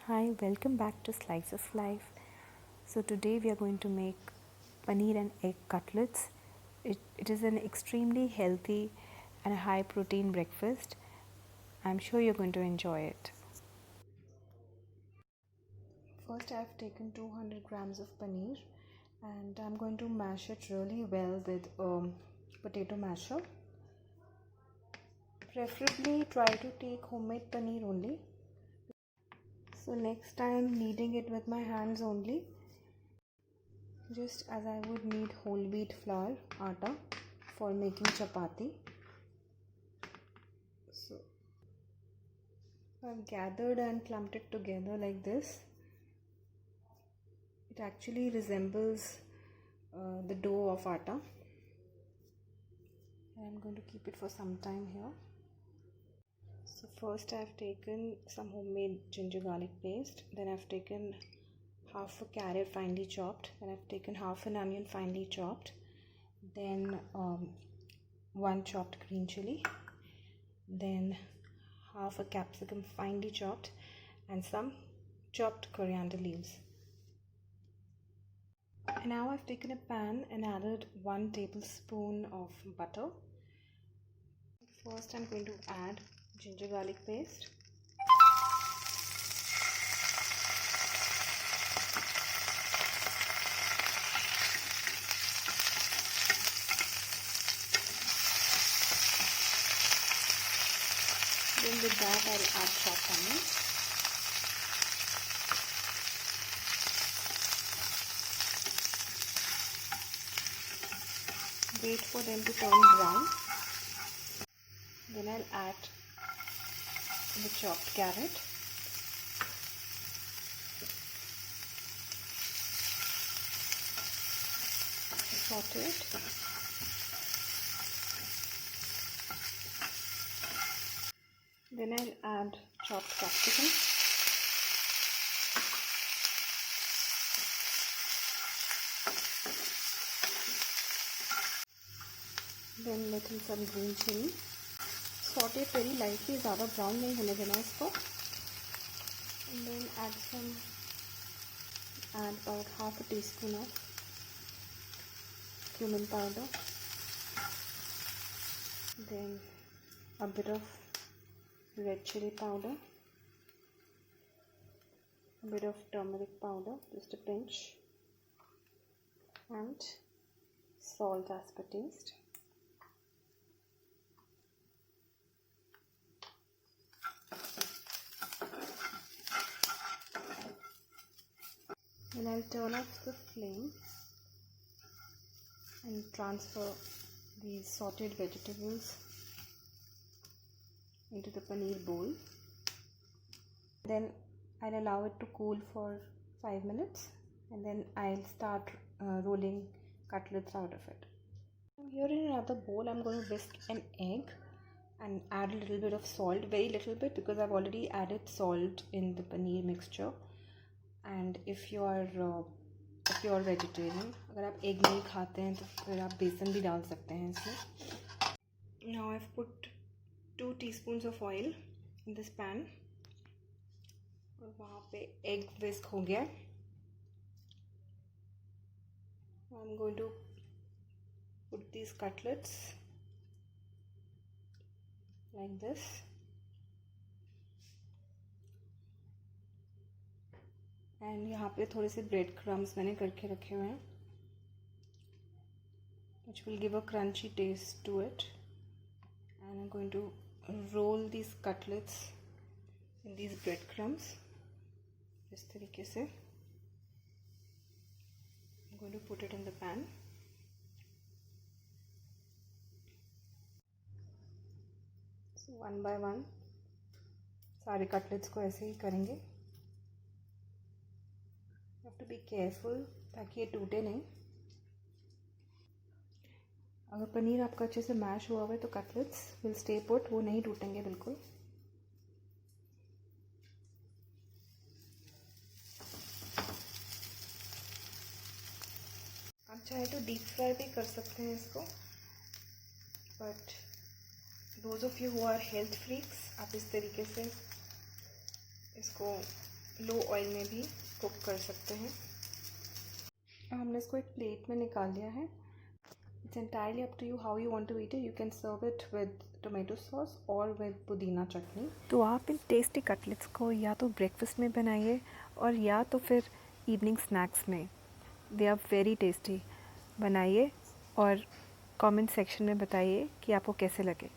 Hi, welcome back to Slice of Life. So, today we are going to make paneer and egg cutlets. It is an extremely healthy and high protein breakfast. I'm sure you're going to enjoy it. First, I've taken 200 grams of paneer and I'm going to mash it really well with potato masher. Preferably, try to take homemade paneer only. So, next time, kneading it with my hands only. Just as I would need whole wheat flour, atta, for making chapati. So I've gathered and clumped it together like this. It actually resembles the dough of atta. I'm going to keep it for some time here. So first I've taken some homemade ginger garlic paste. Then I've taken half a carrot finely chopped. Then I've taken half an onion finely chopped. Then one chopped green chilli. Then half a capsicum finely chopped and some chopped coriander leaves. And now I've taken a pan and added 1 tablespoon of butter. First I'm going to add ginger garlic paste. Then with that I'll add chopped onions. Wait for them to turn brown. Then I'll add the chopped carrot. Saute it. Then I'll add chopped capsicum. Then little some green chilli. Saute it very lightly, ज़्यादा brown नहीं होने देना इसको. And then add about half a teaspoon of cumin powder. Then a bit of red chili powder. A bit of turmeric powder, just a pinch. And salt as per taste. And I'll turn off the flame and transfer these sauteed vegetables into the paneer bowl. Then I'll allow it to cool for 5 minutes and then I'll start rolling cutlets out of it. Here in another bowl I'm going to whisk an egg and add a little bit of salt, very little bit, because I've already added salt in the paneer mixture. And if you are pure vegetarian, अगर आप egg नहीं खाते हैं तो फिर आप बेसन भी डाल सकते हैं इसमें. Now I've put 2 teaspoons of oil in this pan और वहाँ पे egg whisk हो गया. I'm going to put these cutlets like this. And यहाँ पे थोड़े से ब्रेड क्रम्स मैंने करके रखे हुए हैं, which will give a crunchy taste to it. And I'm going to roll these cutlets in these bread crumbs इस तरीके से. I'm going to put it in the pan. So one by one सारे cutlets को ऐसे ही करेंगे. You have to be careful ताकि ये टूटे नहीं. अगर पनीर आपका अच्छे से मैश हुआ हुआ है तो कटलेट्स विल स्टे पुट, वो नहीं टूटेंगे बिल्कुल. आप चाहे तो डीप फ्राई भी कर सकते हैं इसको, but those of you who are health freaks, आप इस तरीके से इसको लो ऑयल में भी कुक कर सकते हैं। हमने इसको एक प्लेट में निकाल लिया है। It's entirely up to you how you want to eat it. You can serve it with tomato sauce और विद पुदीना चटनी। तो आप इन टेस्टी कटलेट्स को या तो ब्रेकफास्ट में बनाइए और या तो फिर इवनिंग स्नैक्स में। They are very tasty. बनाइए और कमेंट सेक्शन में बताइए कि आपको कैसे लगे।